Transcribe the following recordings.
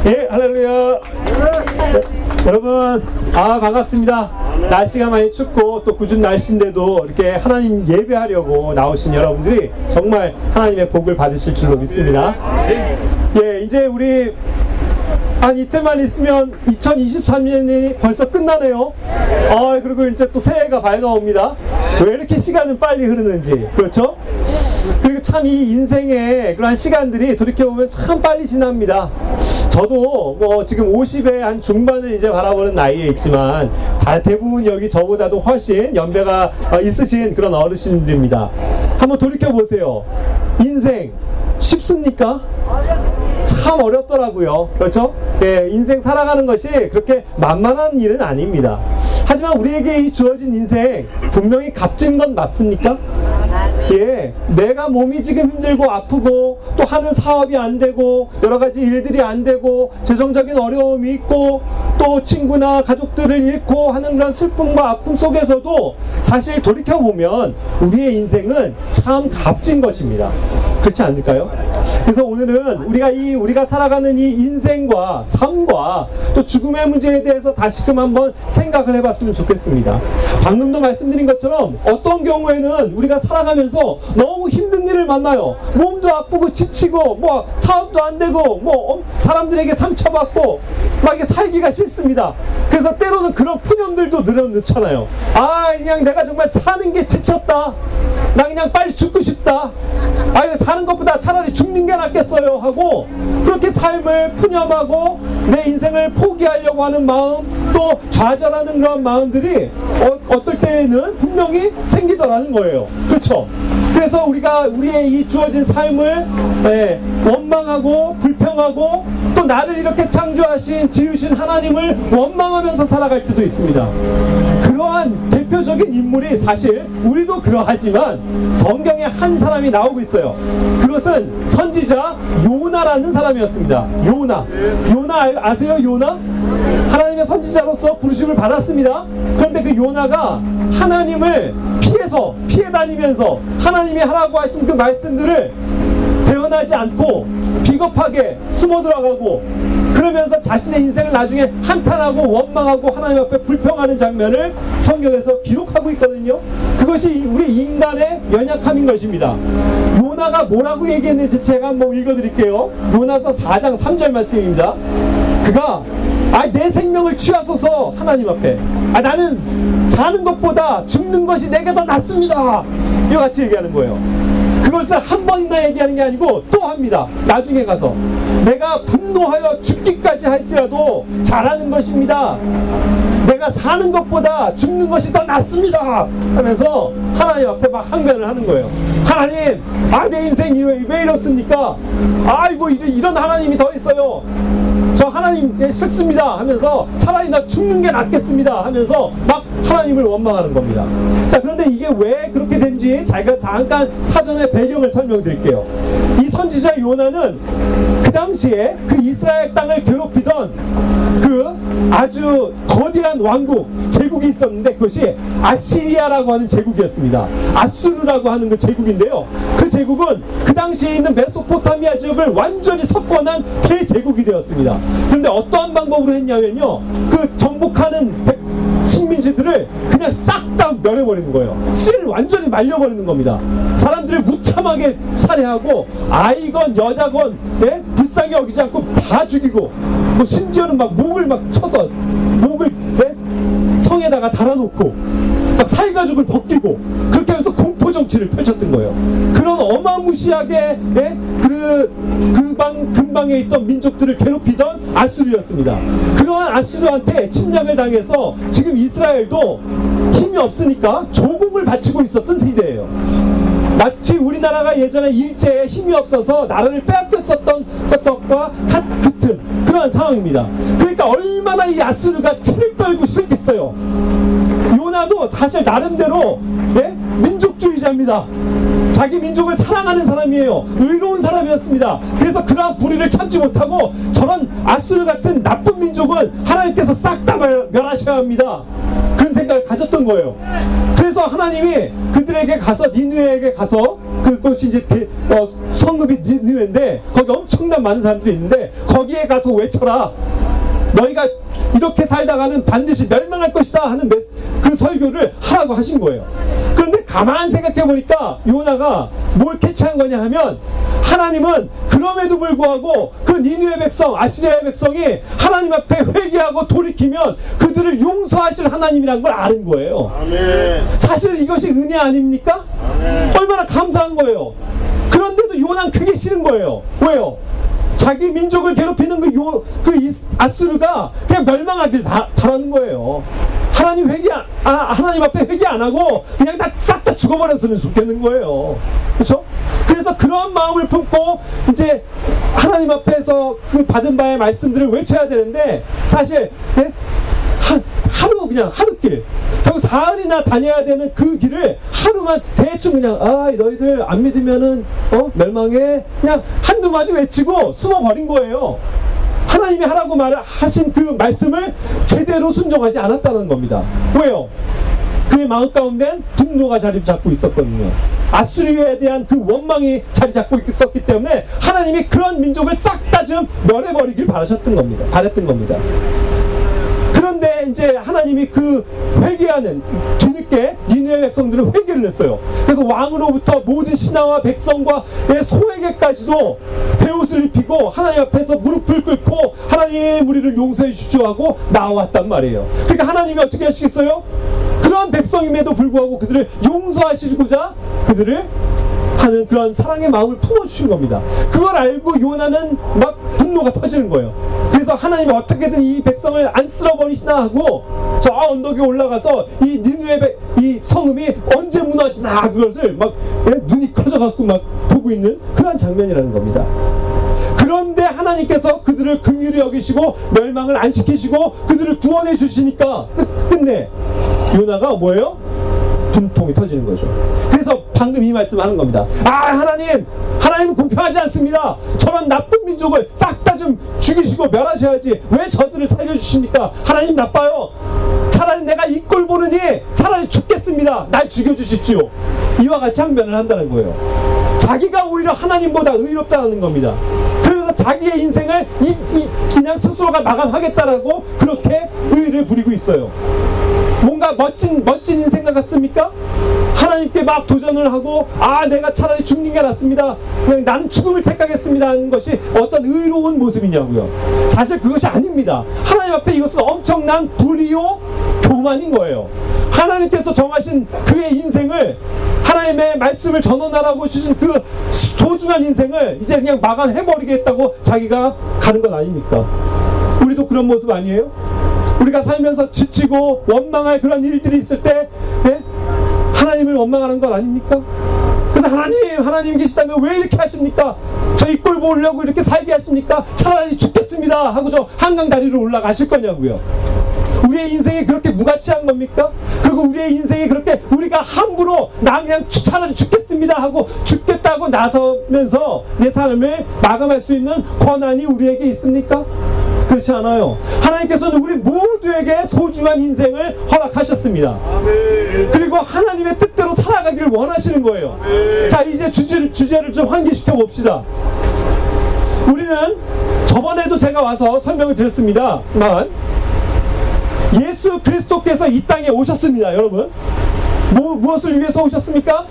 예, 할렐루야. 여러분, 반갑습니다. 날씨가 많이 춥고 또 궂은 날씨인데도 이렇게 하나님 예배하려고 나오신 여러분들이 정말 하나님의 복을 받으실 줄로 믿습니다. 예, 이제 우리 한 이틀만 있으면 2023년이 벌써 끝나네요. 그리고 이제 또 새해가 밝아옵니다. 왜 이렇게 시간은 빨리 흐르는지, 그렇죠? 그리고 참 이 인생의 그러한 시간들이 돌이켜보면 참 빨리 지납니다. 저도 뭐 지금 50의 한 중반을 이제 바라보는 나이에 있지만 대부분 여기 저보다도 훨씬 연배가 있으신 그런 어르신들입니다. 한번 돌이켜보세요. 인생 쉽습니까? 참 어렵더라고요. 그렇죠? 예, 인생 살아가는 것이 그렇게 만만한 일은 아닙니다. 하지만 우리에게 이 주어진 인생 분명히 값진 건 맞습니까? 예, 내가 몸이 지금 힘들고 아프고 또 하는 사업이 안 되고 여러 가지 일들이 안 되고 재정적인 어려움이 있고 또 친구나 가족들을 잃고 하는 그런 슬픔과 아픔 속에서도 사실 돌이켜보면 우리의 인생은 참 값진 것입니다. 그렇지 않을까요? 그래서 오늘은 우리가 살아가는 이 인생과 삶과 또 죽음의 문제에 대해서 다시금 한번 생각을 해봤으면 좋겠습니다. 방금도 말씀드린 것처럼 어떤 경우에는 우리가 살아가면서 너무 힘든 일을 만나요. 몸도 아프고 지치고 뭐 사업도 안 되고 뭐 사람들에게 상처받고 막 이게 살기가 싫습니다. 그래서 때로는 그런 푸념들도 늘어놓잖아요. 그냥 내가 정말 사는 게 지쳤다. 나 그냥 빨리 죽고 싶다. 사는 것보다 차라리 죽는 게 낫겠어요 하고 그렇게 삶을 푸념하고 내 인생을 포기하려고 하는 마음, 또 좌절하는 그런 마음들이 어떨 때에는 분명히 생기더라는 거예요. 그렇죠? 그래서 우리의 이 주어진 삶을 원망하고 불평하고 또 나를 이렇게 창조하신 지으신 하나님을 원망하면서 살아갈 때도 있습니다. 그러한 대표적인 인물이 사실 우리도 그러하지만 성경에 한 사람이 나오고 있어요. 그것은 선지자 요나라는 사람이었습니다. 요나 아세요? 요나? 하나님의 선지자로서 부르심을 받았습니다. 그런데 그 요나가 하나님을 피해 다니면서 하나님이 하라고 하신 그 말씀들을 대언하지 않고 비겁하게 숨어 들어가고 그러면서 자신의 인생을 나중에 한탄하고 원망하고 하나님 앞에 불평하는 장면을 성경에서 기록하고 있거든요. 그것이 우리 인간의 연약함인 것입니다. 요나가 뭐라고 얘기했는지 제가 한번 읽어드릴게요. 요나서 4장 3절 말씀입니다. 그가 내 생명을 취하소서 하나님 앞에 나는 사는 것보다 죽는 것이 내게 더 낫습니다. 이와 같이 얘기하는 거예요. 그것을 한 번이나 얘기하는 게 아니고 또 합니다. 나중에 가서 내가 분노하여 죽기까지 할지라도 잘하는 것입니다. 내가 사는 것보다 죽는 것이 더 낫습니다 하면서 하나님 앞에 막 항변을 하는 거예요. 하나님, 내 인생이 왜 이렇습니까? 이런 하나님이 더 있어요. 저 하나님 싫습니다 하면서 차라리 나 죽는 게 낫겠습니다 하면서 막 하나님을 원망하는 겁니다. 자, 그런데 이게 왜 그렇게 된지 제가 잠깐 사전에 배경을 설명드릴게요. 이 선지자 요나는 그 당시에 그 이스라엘 땅을 괴롭히던 그 아주 거대한 왕국, 제국이 있었는데 그것이 아시리아라고 하는 제국이었습니다. 아수르라고 하는 그 제국인데요. 그 제국은 그 당시에 있는 메소포타미아 지역을 완전히 석권한 대제국이 되었습니다. 그런데 어떠한 방법으로 했냐면요, 그 정복하는 식민지들을 그냥 싹 다 멸해버리는 거예요. 씨를 완전히 말려버리는 겁니다. 사람들을 무참하게 살해하고 아이건 여자건 불쌍히 여기지 않고 다 죽이고 뭐 심지어는 막 목을 막 쳐서 목을 성에다가 달아놓고 막 살가죽을 벗기고 그렇게 하면서 공포 정치를 펼쳤던 거예요. 그런 어마무시하게 근방에 있던 민족들을 괴롭히던 아수르였습니다. 그러한 아수르한테 침략을 당해서 지금 이스라엘도 힘이 없으니까 조공을 바치고 있었던 세대예요. 마치 우리나라가 예전에 일제에 힘이 없어서 나라를 빼앗겼었던 것과 같은 그러한 상황입니다. 그러니까 얼마나 이 아수르가 치를 떨고 싫겠어요. 요나도 사실 나름대로 민족주의자입니다. 자기 민족을 사랑하는 사람이에요. 의로운 사람이었습니다. 그래서 그러한 불의를 참지 못하고 저런 아수르 같은 나쁜 민족은 하나님께서 싹 다 멸하셔야 합니다. 그런 생각을 가졌습니다. 빠졌던 거예요. 그래서 하나님이 그들에게 가서 니느웨에게 가서 그것이 이제 성읍이 니느웨인데 거기 엄청난 많은 사람들이 있는데 거기에 가서 외쳐라. 너희가 이렇게 살다가는 반드시 멸망할 것이다 하는 그 설교를 하라고 하신 거예요. 그런데 가만 생각해 보니까 요나가 뭘 캐치한 거냐 하면 하나님은 그럼에도 불구하고 그 니느웨 백성, 아시리아의 백성이 하나님 앞에 회개하고 돌이키면 그들을 용서하실 하나님이라는 걸 아는 거예요. 아멘. 사실 이것이 은혜 아닙니까? 아멘. 얼마나 감사한 거예요. 그런데도 요나는 그게 싫은 거예요. 왜요? 자기 민족을 괴롭히는 그 아수르가 그냥 멸망하길 바라는 거예요. 하나님 하나님 앞에 회개 안 하고 그냥 싹 다 죽어버렸으면 좋겠는 거예요. 그렇죠? 그래서 그런 마음을 품고 이제 하나님 앞에서 그 받은 바의 말씀들을 외쳐야 되는데 사실 그냥 하루길 결국 사흘이나 다녀야 되는 그 길을 하루만 대충 그냥 너희들 안 믿으면은 멸망해 그냥 한두 마디 외치고 숨어버린 거예요. 하나님이 하라고 하신 그 말씀을 제대로 순종하지 않았다는 겁니다. 왜요? 그의 마음 가운데는 분노가 자리 잡고 있었거든요. 아수리아에 대한 그 원망이 자리 잡고 있었기 때문에 하나님이 그런 민족을 싹 다 좀 멸해버리길 바랬던 겁니다. 그런데 이제 하나님이 그 회개하는 뒤늦게 니느웨 백성들은 회개를 했어요. 그래서 왕으로부터 모든 신하와 백성과의 소에게까지도 베옷을 입히고 하나님 앞에서 무릎을 꿇고 하나님 우리를 용서해 주십시오 하고 나왔단 말이에요. 그러니까 하나님이 어떻게 하시겠어요? 그런 백성임에도 불구하고 그들을 용서하시고자 그들을 하는 그런 사랑의 마음을 품어주신 겁니다. 그걸 알고 요나는 막 분노가 터지는 거예요. 그래서 하나님이 어떻게든 이 백성을 안 쓸어버리시나 하고 저 언덕에 올라가서 이 니느웨 이 성읍이 언제 무너지나 그것을 막 눈이 커져갖고 막 보고 있는 그런 장면이라는 겁니다. 그런데 하나님께서 그들을 긍휼히 여기시고 멸망을 안 시키시고 그들을 구원해 주시니까 끝내 요나가 뭐예요? 분통이 터지는 거죠. 그래서 방금 이 말씀 하는 겁니다. 하나님은 공평하지 않습니다. 저런 나쁜 민족을 싹 다 좀 죽이시고 멸하셔야지 왜 저들을 살려주십니까? 하나님 나빠요. 차라리 내가 이 꼴 보느니 차라리 죽겠습니다. 날 죽여주십시오. 이와 같이 항변을 한다는 거예요. 자기가 오히려 하나님보다 의롭다는 겁니다. 그러면서 자기의 인생을 그냥 스스로가 마감하겠다라고 그렇게 의의를 부리고 있어요. 뭔가 멋진 인생 같습니까? 하나님께 막 도전을 하고 내가 차라리 죽는 게 낫습니다. 그냥 나는 죽음을 택하겠습니다 하는 것이 어떤 의로운 모습이냐고요. 사실 그것이 아닙니다. 하나님 앞에 이것은 엄청난 불의요 교만인 거예요. 하나님께서 정하신 그의 인생을 하나님의 말씀을 전원하라고 주신 그 소중한 인생을 이제 그냥 마감해버리겠다고 자기가 가는 것 아닙니까? 우리도 그런 모습 아니에요? 우리가 살면서 지치고 원망할 그런 일들이 있을 때 하나님을 원망하는 것 아닙니까? 그래서 하나님 계시다면 왜 이렇게 하십니까? 저 이 꼴 보려고 이렇게 살게 하십니까? 차라리 죽겠습니다 하고 저 한강 다리로 올라가실 거냐고요. 우리의 인생이 그렇게 무가치한 겁니까? 그리고 우리의 인생이 그렇게 우리가 함부로 나 그냥 차라리 죽겠습니다 하고 죽겠다고 나서면서 내 삶을 마감할 수 있는 권한이 우리에게 있습니까? 그렇지 않아요. 하나님께서는 우리 모두에게 소중한 인생을 허락하셨습니다. 그리고 하나님의 뜻대로 살아가기를 원하시는 거예요. 자, 이제 주제를 좀 환기시켜 봅시다. 우리는 저번에도 제가 와서 설명을 드렸습니다만 예수 그리스도께서 이 땅에 오셨습니다. 여러분 무엇을 위해서 오셨습니까?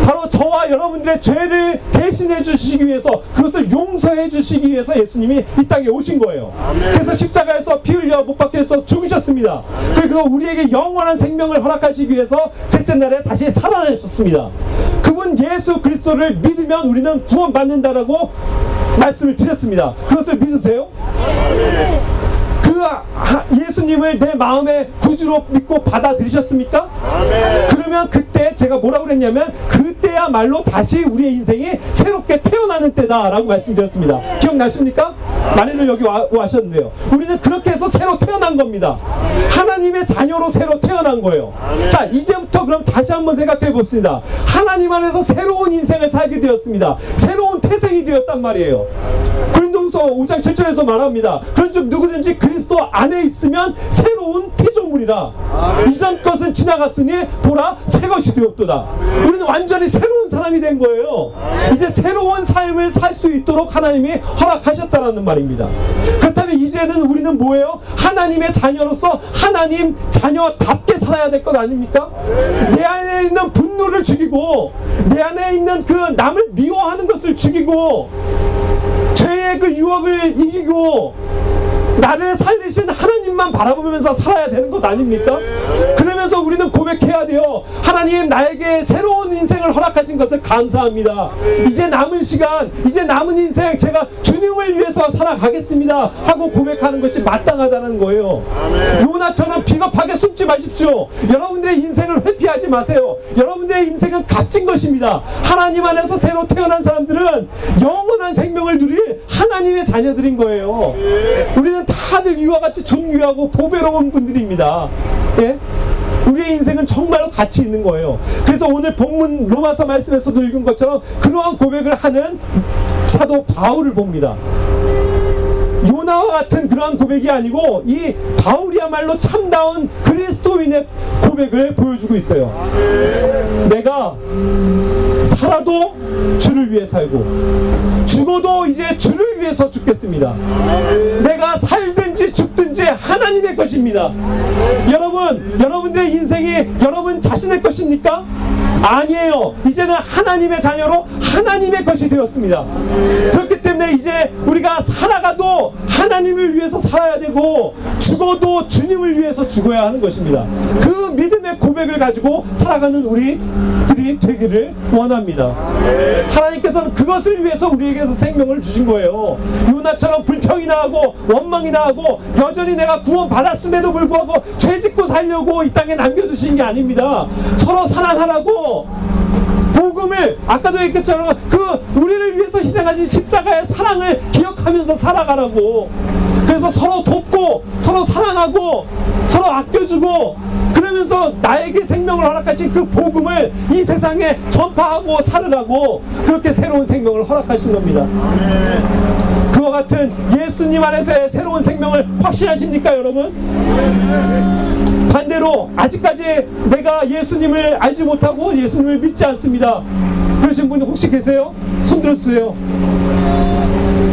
바로 저와 여러분들의 죄를 대신해 주시기 위해서, 그것을 용서해 주시기 위해서 예수님이 이 땅에 오신 거예요. 그래서 십자가에서 피 흘려 못 박혀서 죽으셨습니다. 그리고 우리에게 영원한 생명을 허락하시기 위해서 셋째 날에 다시 살아나셨습니다. 그분 예수 그리스도를 믿으면 우리는 구원받는다라고 말씀을 드렸습니다. 그것을 믿으세요? 예수님을 내 마음의 구주로 믿고 받아들이셨습니까? 그러면 그때 제가 뭐라고 그랬냐면 그때야말로 다시 우리의 인생이 새롭게 태어나는 때다라고 말씀드렸습니다. 기억나십니까? 많이들 여기 와셨는데요. 우리는 그렇게 해서 새로 태어난 겁니다. 하나님의 자녀로 새로 태어난 거예요. 자, 이제부터 그럼 다시 한번 생각해 봅시다. 하나님 안에서 새로운 인생을 살게 되었습니다. 새로운 태생이 되었단 말이에요. 고린도후서 고린도전서 5장 7절에서 말합니다. 그런즉 누구든지 그리스도 안에 있으면 새로운 피조물이라. 이전 것은 지나갔으니 보라 새 것이 되었도다. 우리는 완전히 새로운 사람이 된 거예요. 이제 새로운 삶을 살 수 있도록 하나님이 허락하셨다라는 말입니다. 그렇다면 이제는 우리는 뭐예요? 하나님의 자녀로서 하나님 자녀답게 살아야 될 것 아닙니까? 내 안에 있는 분노를 죽이고, 내 안에 있는 그 남을 미워하는 것을 죽이고, 죄의 그 유혹을 이기고, 나를 살리신 하나님만 바라보면서 살아야 되는 것 아닙니까? 그러면서 우리는 고백해야 돼요. 하나님, 나에게 새로운 인생을 허락하신 것을 감사합니다. 이제 남은 시간, 이제 남은 인생 제가 주님을 위해서 살아가겠습니다 하고 고백하는 것이 마땅하다는 거예요. 요나처럼 비겁하게 숨지 마십시오. 여러분들의 인생을 회피하지 마세요. 여러분들의 인생은 값진 것입니다. 하나님 안에서 새로 태어난 사람들은 영원한 생명을 누릴 하나님의 자녀들인 거예요. 우리는 다들 이와 같이 존귀하고 보배로운 분들입니다. 예? 우리의 인생은 정말로 가치 있는 거예요. 그래서 오늘 본문 로마서 말씀에서도 읽은 것처럼 그러한 고백을 하는 사도 바울을 봅니다. 요나와 같은 그러한 고백이 아니고 이 바울이야말로 참다운 그리스도인의 고백을 보여주고 있어요. 내가 살아도 주를 위해 살고 죽어도 이제 주를 위해서 죽겠습니다. 내가 살든지 죽든지 하나님의 것입니다. 여러분, 여러분들의 인생이 여러분 자신의 것입니까? 아니에요. 이제는 하나님의 자녀로 하나님의 것이 되었습니다. 그렇기 때문에 이제 우리가 살아가도 하나님을 위해서 살아야 되고 죽어도 주님을 위해서 죽어야 하는 것입니다. 그 믿음의 고백을 가지고 살아가는 우리들이 되기를 원합니다. 하나님께서는 그것을 위해서 우리에게서 생명을 주신 거예요. 요나처럼 불평이 나하고 원망이 나하고 여전히 내가 구원 받았음에도 불구하고 죄짓고 살려고 이 땅에 남겨두신 게 아닙니다. 서로 사랑하라고 복음을 아까도 얘기했처럼 그 우리를 위해서 희생하신 십자가의 사랑을 기억하면서 살아가라고. 그래서 서로 돕고 서로 사랑하고 서로 아껴주고 그러면서 나에게 생명을 허락하신 그 복음을 이 세상에 전파하고 살으라고 그렇게 새로운 생명을 허락하신 겁니다. 그와 같은 예수님 안에서의 새로운 생명을 확신하십니까, 여러분? 반대로 아직까지 내가 예수님을 알지 못하고 예수님을 믿지 않습니다. 그러신 분 혹시 계세요? 손 들어주세요.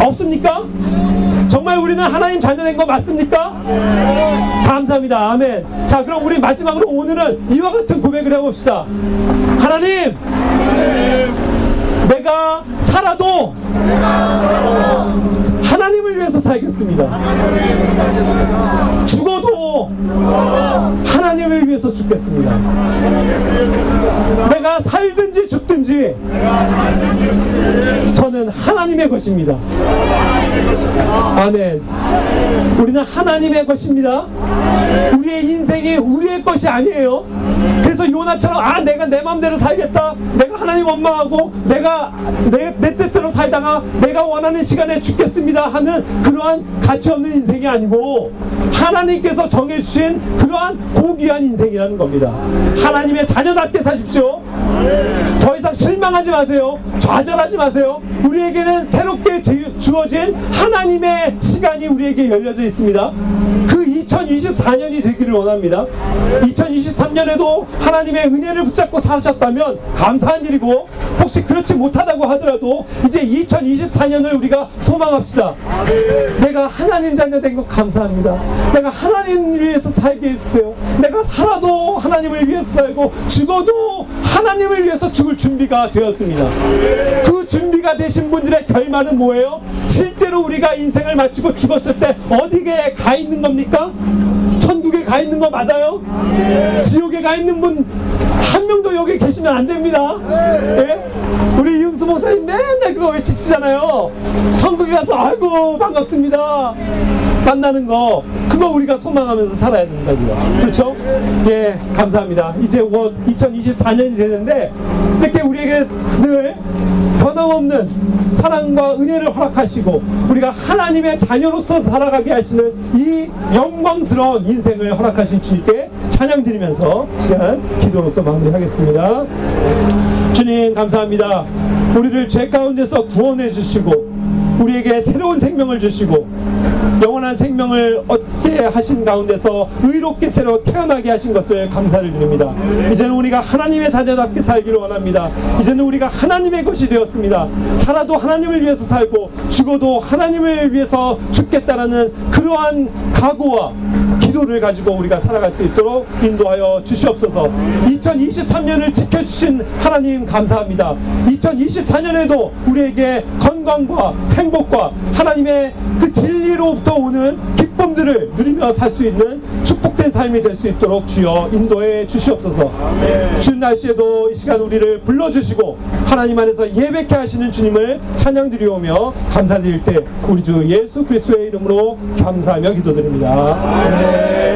없습니까? 정말 우리는 하나님 자녀된 거 맞습니까? 감사합니다. 아멘. 자, 그럼 우리 마지막으로 오늘은 이와 같은 고백을 해봅시다. 하나님, 내가 살아도 하나님을 위해서 살겠습니다. 죽어도 하나님을 위해서 죽겠습니다. 내가 살든지 죽든지 저는 하나님의 것입니다. 아멘. 우리는 하나님의 것입니다. 우리의 인생이 우리의 것이 아니에요. 그래서 요나처럼 내가 내 마음대로 살겠다, 내가 하나님 원망하고 내가 내 뜻대로 살다가 내가 원하는 시간에 죽겠습니다 하는 그러한 가치 없는 인생이 아니고 하나님께서 정해주신 그러한 고귀한 인생이라는 겁니다. 하나님의 자녀답게 사십시오. 더 이상 실망하지 마세요. 좌절하지 마세요. 우리에게는 새롭게 주어진 하나님의 시간이 우리에게 열려져 있습니다. 그 2024년이 되기를 원합니다. 2023년에도 하나님의 은혜를 붙잡고 사셨다면 감사한 일이고, 혹시 그렇지 못하다고 하더라도 이제 2024년을 우리가 소망합시다. 내가 하나님 자녀 된 것 감사합니다. 내가 하나님을 위해서 살게 해주세요. 내가 살아도 하나님을 위해서 살고 죽어도 하나님을 위해서 죽을 준비가 되었습니다. 그 준비가 되신 분들의 결말은 뭐예요? 실제로 우리가 인생을 마치고 죽었을 때 어디에 가 있는 겁니까? 천국에 가 있는 거 맞아요? 지옥에 가 있는 분 한 명도 여기 계시면 안 됩니다. 예? 우리 이응수 목사님 맨날 그거 외치시잖아요. 천국에 가서 아이고 반갑습니다 만나는 거, 그거 우리가 소망하면서 살아야 된다고요. 그렇죠? 예, 감사합니다. 이제 2024년이 되는데 이렇게 우리에게 늘 변함없는 사랑과 은혜를 허락하시고 우리가 하나님의 자녀로서 살아가게 하시는 이 영광스러운 인생을 허락하신 주님께 찬양 드리면서 시간 기도로서 마무리하겠습니다. 주님 감사합니다. 우리를 죄 가운데서 구원해 주시고 우리에게 새로운 생명을 주시고 영원한 생명을 얻게 하신 가운데서 의롭게 새로 태어나게 하신 것을 감사를 드립니다. 이제는 우리가 하나님의 자녀답게 살기를 원합니다. 이제는 우리가 하나님의 것이 되었습니다. 살아도 하나님을 위해서 살고 죽어도 하나님을 위해서 죽겠다라는 그러한 각오와 기도를 가지고 우리가 살아갈 수 있도록 인도하여 주시옵소서. 2023년을 지켜주신 하나님 감사합니다. 2024년에도 우리에게 건강과 행복과 하나님의 그 진리로부터 오는 기쁨들을 누리며 살 수 있는 축복된 삶이 될 수 있도록 주여 인도해 주시옵소서. 추운 날씨에도 이 시간 우리를 불러주시고 하나님 안에서 예배케 하시는 주님을 찬양드리오며 감사드릴 때 우리 주 예수 그리스도의 이름으로 감사하며 기도드립니다.